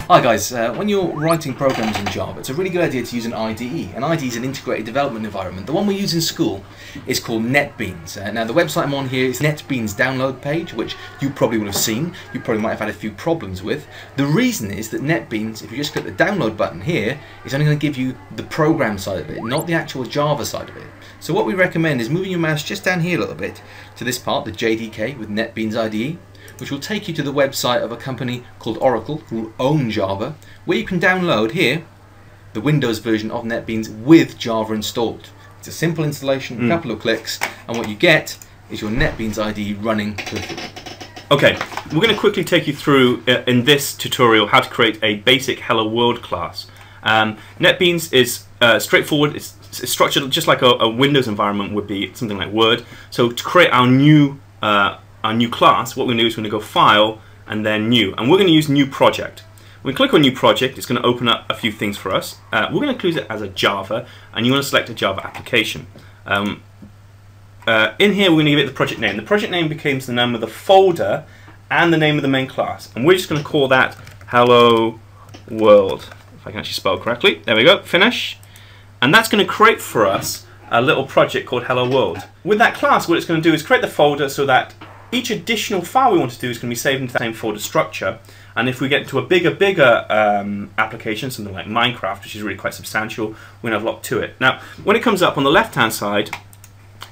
Hi guys, when you're writing programs in Java, it's a really good idea to use an IDE. An IDE is an integrated development environment. The one we use in school is called Netbeans. Now the website I'm on here is Netbeans download page, which you probably would have seen. You probably might have had a few problems with. The reason is that Netbeans, if you just click the download button here, is only going to give you the program side of it, not the actual Java side of it. So what we recommend is moving your mouse just down here a little bit to this part, the JDK with Netbeans IDE, which will take you to the website of a company called Oracle, who own Java, where you can download here the Windows version of Netbeans with Java installed. It's a simple installation, a couple of clicks, and what you get is your Netbeans IDE running perfectly. Okay, we're going to quickly take you through in this tutorial how to create a basic Hello World class. Netbeans is straightforward. It's structured just like a Windows environment would be, something like Word. So to create our new class, what we're going to do is we're going to go File and then New, and we're going to use New Project. When we click on New Project, it's going to open up a few things for us. We're going to include it as a Java, and you want to select a Java application. In here, we're going to give it the project name. The project name becomes the name of the folder and the name of the main class, and we're just going to call that Hello World. If I can actually spell correctly, there we go. Finish, and that's going to create for us a little project called Hello World. With that class, what it's going to do is create the folder so that each additional file we want to do is going to be saved into the same folder structure. And if we get to a bigger application, something like Minecraft, which is really quite substantial, we're going to have a lot to it. Now, when it comes up on the left-hand side,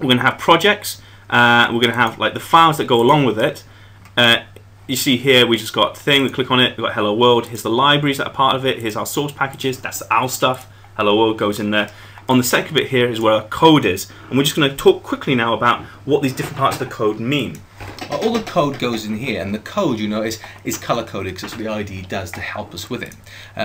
we're going to have projects. We're going to have like the files that go along with it. You see here, we just got thing. We click on it. We've got Hello World. Here's the libraries that are part of it. Here's our source packages. That's our stuff. Hello World goes in there. On the second bit here is where our code is, and we're just going to talk quickly now about what these different parts of the code mean. All the code goes in here, and the code, you know, is color-coded because that's what the IDE does to help us with it.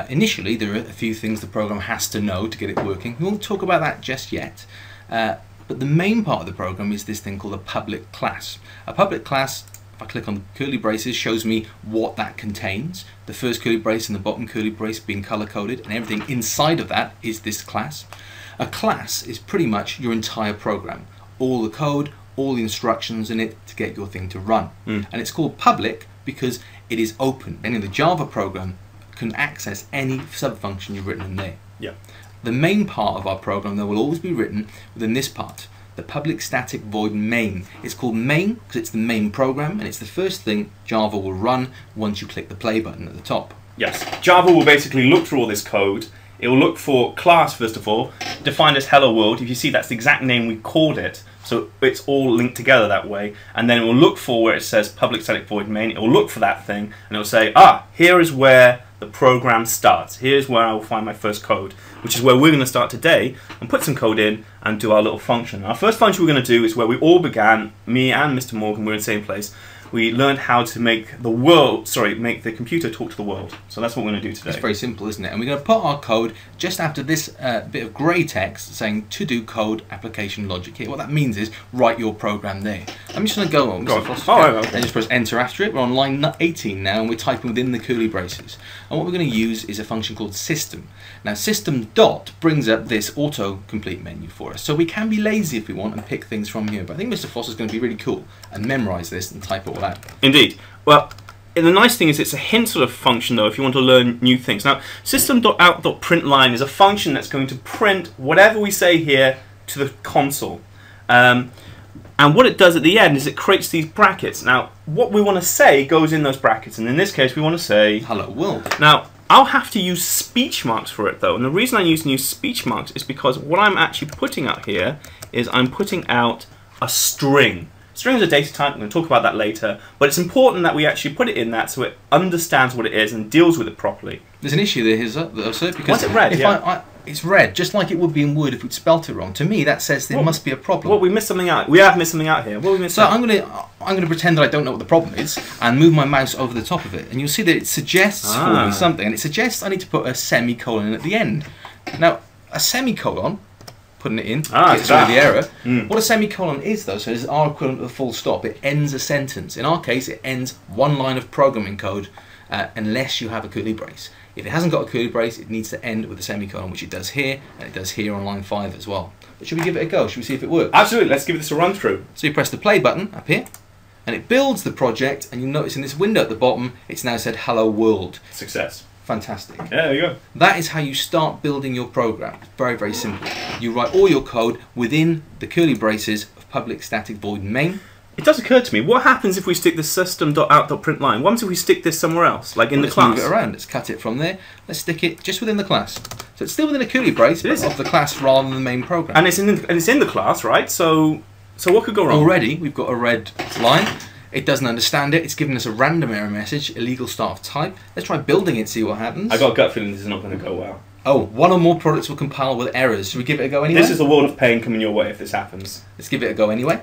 Initially, there are a few things the program has to know to get it working. We won't talk about that just yet, but the main part of the program is this thing called a public class. A public class, if I click on the curly braces, shows me what that contains. The first curly brace and the bottom curly brace being color-coded, and everything inside of that is this class. A class is pretty much your entire program, all the code, all the instructions in it to get your thing to run. And it's called public because it is open. Any of the Java program can access any sub-function you've written in there. Yeah. The main part of our program, though, will always be written within this part, the public static void main. It's called main because it's the main program, and it's the first thing Java will run once you click the play button at the top. Yes, Java will basically look through all this code. It will look for class, first of all, defined as Hello World. If you see, that's the exact name we called it. So it's all linked together that way. And then it will look for where it says public static void main. It will look for that thing, and it will say, here is where the program starts. Here's where I will find my first code, which is where we're going to start today and put some code in and do our little function. Our first function we're going to do is where we all began. Me and Mr. Morgan were in the same place. We learned how to make make the computer talk to the world. So that's what we're going to do today. It's very simple, isn't it? And we're going to put our code just after this bit of grey text saying to do code application logic here. What that means is write your program there. I'm just going to go on. And just press enter after it. We're on line 18 now, and we're typing within the curly braces. And what we're going to use is a function called system. Now system dot brings up this autocomplete menu for us. So we can be lazy if we want and pick things from here. But I think Mr. Foster's going to be really cool and memorize this and type it all out. Indeed. Well, the nice thing is it's a hint sort of function, though, if you want to learn new things. Now, system.out.println is a function that's going to print whatever we say here to the console. And what it does at the end is it creates these brackets. Now, what we want to say goes in those brackets, and in this case, we want to say Hello World. Now, I'll have to use speech marks for it, though, and the reason I use speech marks is because what I'm actually putting out here is I'm putting out a string. String is a data type. I'm going to talk about that later, but it's important that we actually put it in that so it understands what it is and deals with it properly. There's an issue there, because what's it red? It's red, just like it would be in Word if we'd spelt it wrong. To me, that says there must be a problem. Well, we missed something out. We have missed something out here. What we missed so I'm going to pretend that I don't know what the problem is and move my mouse over the top of it, and you'll see that it suggests for me something, and it suggests I need to put a semicolon in at the end. Now, a semicolon, putting it in, gets rid of the error. What a semicolon is, though, so it's our equivalent of a full stop. It ends a sentence. In our case, it ends one line of programming code unless you have a curly brace. If it hasn't got a curly brace, it needs to end with a semicolon, which it does here, and it does here on line 5 as well. But should we give it a go? Should we see if it works? Absolutely, let's give this a run through. So you press the play button up here, and it builds the project, and you'll notice in this window at the bottom, it's now said Hello World. Success. Fantastic. Yeah, there you go. That is how you start building your program. It's very, very simple. You write all your code within the curly braces of public static void main. It does occur to me, what happens if we stick the system.out.println? What happens if we stick this somewhere else, like in the class? Let's move it around. Let's cut it from there. Let's stick it just within the class. So it's still within a curly brace, but of the class rather than the main program. And it's in the class, right? So what could go wrong? Already, we've got a red line. It doesn't understand it. It's giving us a random error message, illegal start of type. Let's try building it, see what happens. I got a gut feeling this is not going to go well. Oh, one or more products will compile with errors. Should we give it a go anyway? This is a world of pain coming your way if this happens. Let's give it a go anyway.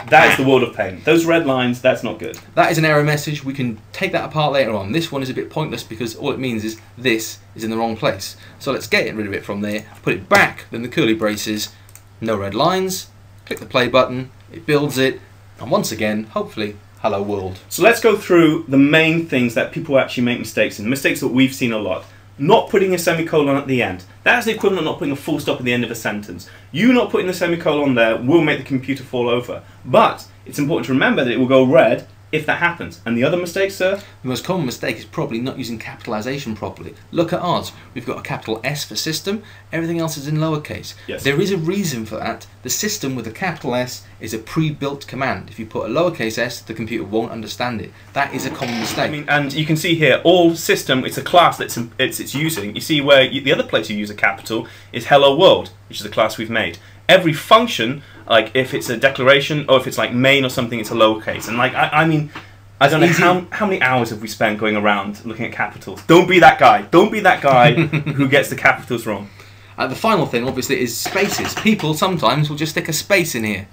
That is the world of pain. Those red lines, that's not good. That is an error message. We can take that apart later on. This one is a bit pointless because all it means is this is in the wrong place. So let's get rid of it from there, put it back, then the curly braces, no red lines, click the play button, it builds it, and once again, hopefully, hello world. So let's go through the main things that people actually make mistakes in, mistakes that we've seen a lot. Not putting a semicolon at the end. That's the equivalent of not putting a full stop at the end of a sentence. You not putting the semicolon there will make the computer fall over. But it's important to remember that it will go red if that happens. And the other mistake, sir? The most common mistake is probably not using capitalization properly. Look at ours. We've got a capital S for system. Everything else is in lowercase. Yes. There is a reason for that. The system with a capital S is a pre-built command. If you put a lowercase s, the computer won't understand it. That is a common mistake. I mean, and you can see here, all system, it's a class that it's using. You see where the other place you use a capital is hello world, which is the class we've made. Every function, like if it's a declaration or if it's like main or something, it's a lowercase. And like, I mean, I don't know how many hours have we spent going around looking at capitals. Don't be that guy. Don't be that guy who gets the capitals wrong. The final thing, obviously, is spaces. People sometimes will just stick a space in here.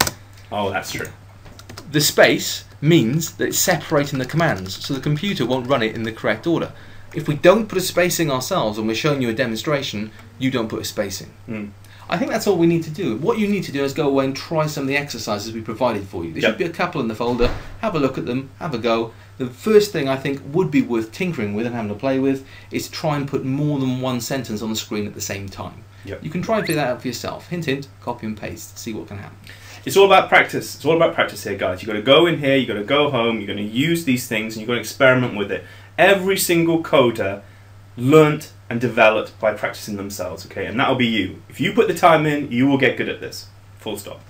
Oh, that's true. The space means that it's separating the commands, so the computer won't run it in the correct order. If we don't put a spacing ourselves and we're showing you a demonstration, you don't put a spacing. I think that's all we need to do. What you need to do is go away and try some of the exercises we provided for you. There should be a couple in the folder. Have a look at them, have a go. The first thing I think would be worth tinkering with and having to play with is try and put more than one sentence on the screen at the same time. You can try and figure that out for yourself. Hint, hint, copy and paste, see what can happen. It's all about practice. It's all about practice here, guys. You've got to go in here, you've got to go home, you're going to use these things, and you've got to experiment with it. Every single coder learnt and developed by practicing themselves, okay? And that'll be you. If you put the time in, you will get good at this. Full stop.